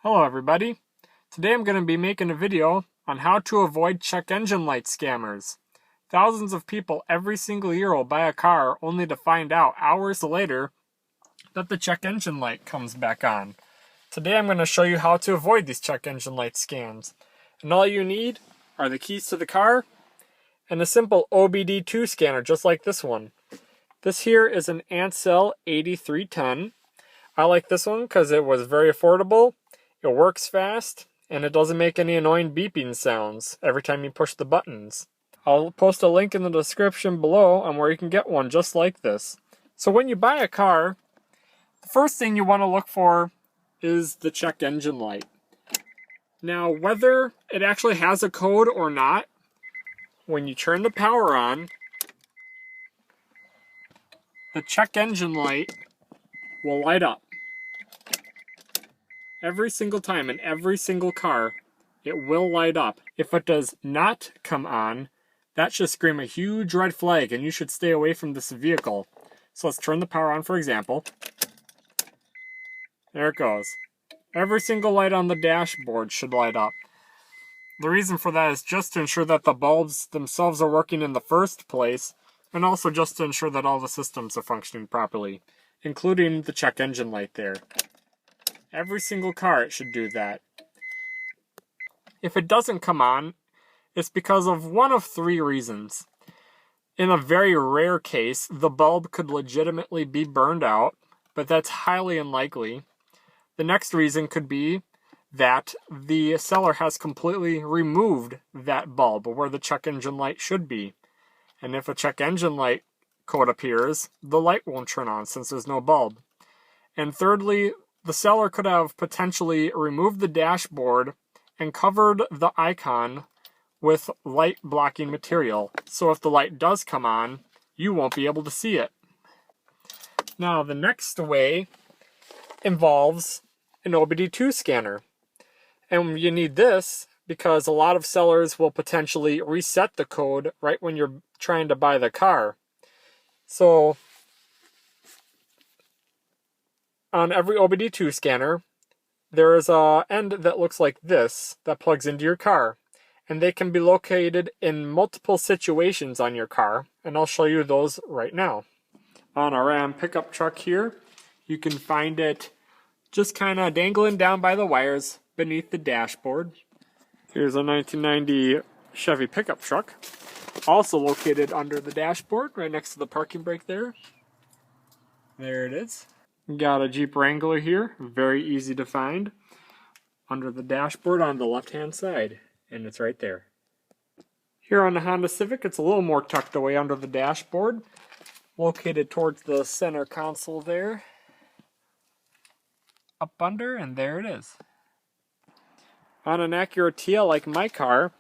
Hello everybody. Today I'm going to be making a video on how to avoid check engine light scammers. Thousands of people every single year will buy a car only to find out hours later that the check engine light comes back on. Today I'm going to show you how to avoid these check engine light scams. And all you need are the keys to the car and a simple OBD-II scanner just like this one. This here is an Ancel AD310. I like this one because it was very affordable. It works fast, and it doesn't make any annoying beeping sounds every time you push the buttons. I'll post a link in the description below on where you can get one just like this. So when you buy a car, the first thing you want to look for is the check engine light. Now, whether it actually has a code or not, when you turn the power on, the check engine light will light up. Every single time in every single car, it will light up. If it does not come on, that should scream a huge red flag and you should stay away from this vehicle. So let's turn the power on, for example. There it goes. Every single light on the dashboard should light up. The reason for that is just to ensure that the bulbs themselves are working in the first place, and also just to ensure that all the systems are functioning properly, including the check engine light there. Every single car it should do that. If it doesn't come on, it's because of one of three reasons. In a very rare case, the bulb could legitimately be burned out, but that's highly unlikely. The next reason could be that the seller has completely removed that bulb where the check engine light should be. And if a check engine light code appears, the light won't turn on since there's no bulb. And thirdly, the seller could have potentially removed the dashboard and covered the icon with light blocking material. So if the light does come on, you won't be able to see it. Now the next way involves an OBD2 scanner. And you need this because a lot of sellers will potentially reset the code right when you're trying to buy the car. So on every OBD2 scanner, there is an end that looks like this that plugs into your car. And they can be located in multiple situations on your car. And I'll show you those right now. On a Ram pickup truck here, you can find it just kind of dangling down by the wires beneath the dashboard. Here's a 1990 Chevy pickup truck, also located under the dashboard, right next to the parking brake there. There it is. Got a Jeep Wrangler here, very easy to find, under the dashboard on the left-hand side, and it's right there. Here on the Honda Civic, it's a little more tucked away under the dashboard, located towards the center console there. Up under, and there it is. On an Acura TL like my car,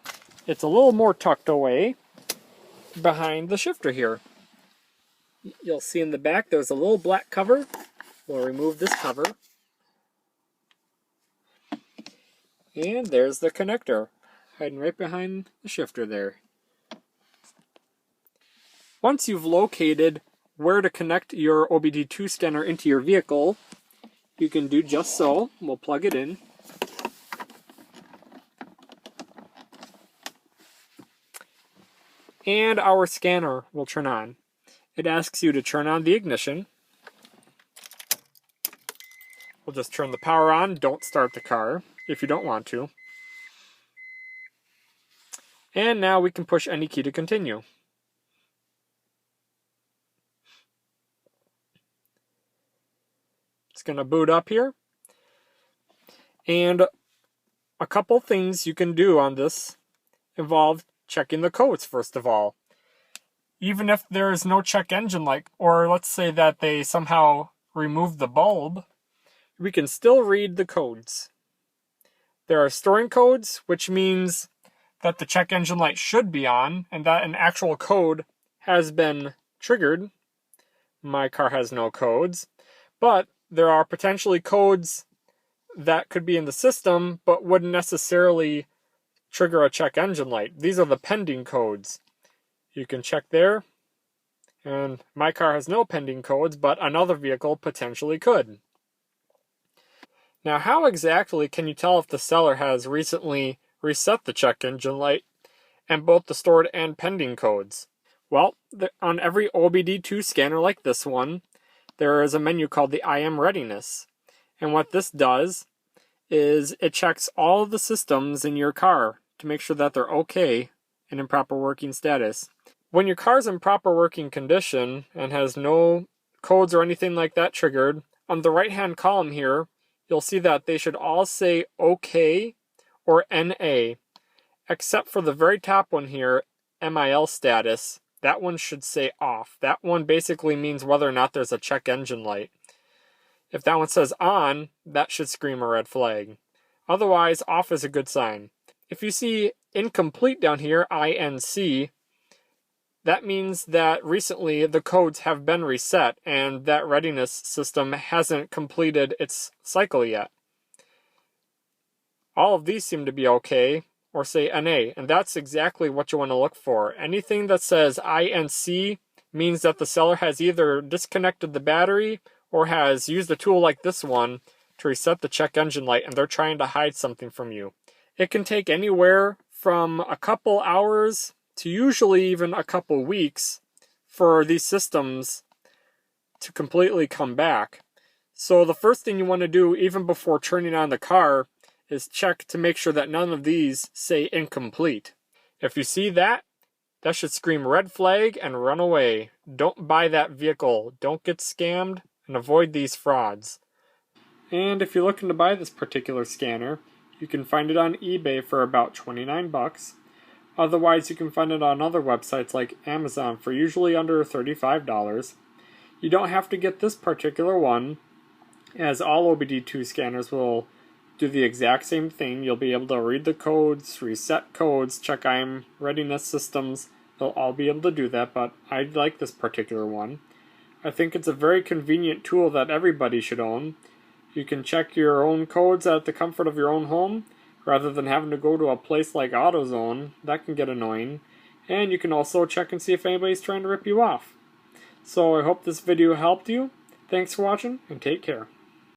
it's a little more tucked away behind the shifter here. You'll see in the back there's a little black cover. We'll remove this cover. And there's the connector, hiding right behind the shifter there. Once you've located where to connect your OBD2 scanner into your vehicle, you can do just so. We'll plug it in. And our scanner will turn on. It asks you to turn on the ignition. We'll just turn the power on. Don't start the car if you don't want to. And now we can push any key to continue. It's going to boot up here. And a couple things you can do on this involve checking the codes first of all. Even if there is no check engine light, or let's say that they somehow removed the bulb, we can still read the codes. There are storing codes, which means that the check engine light should be on and that an actual code has been triggered. My car has no codes, but there are potentially codes that could be in the system but wouldn't necessarily trigger a check engine light. These are the pending codes. You can check there, and my car has no pending codes, but another vehicle potentially could. Now, how exactly can you tell if the seller has recently reset the check engine light and both the stored and pending codes? Well, on every OBD2 scanner like this one, there is a menu called the IM Readiness. And what this does is it checks all of the systems in your car to make sure that they're okay and in proper working status. When your car's in proper working condition and has no codes or anything like that triggered, on the right-hand column here, you'll see that they should all say OK or NA, except for the very top one here, MIL status. That one should say off. That one basically means whether or not there's a check engine light. If that one says on, that should scream a red flag. Otherwise, off is a good sign. If you see incomplete down here, INC, that means that recently the codes have been reset and that readiness system hasn't completed its cycle yet. All of these seem to be okay, or say NA, and that's exactly what you want to look for. Anything that says INC means that the seller has either disconnected the battery or has used a tool like this one to reset the check engine light and they're trying to hide something from you. It can take anywhere from a couple hours to usually even a couple weeks for these systems to completely come back. So the first thing you want to do, even before turning on the car, is check to make sure that none of these say incomplete. If you see that, that should scream red flag and run away. Don't buy that vehicle. Don't get scammed and avoid these frauds. And if you're looking to buy this particular scanner, you can find it on eBay for about $29. Otherwise, you can find it on other websites like Amazon for usually under $35. You don't have to get this particular one, as all OBD2 scanners will do the exact same thing. You'll be able to read the codes, reset codes, check IM readiness systems. They'll all be able to do that, but I like this particular one. I think it's a very convenient tool that everybody should own. You can check your own codes at the comfort of your own home, rather than having to go to a place like AutoZone. That can get annoying. And you can also check and see if anybody's trying to rip you off. So I hope this video helped you. Thanks for watching, and take care.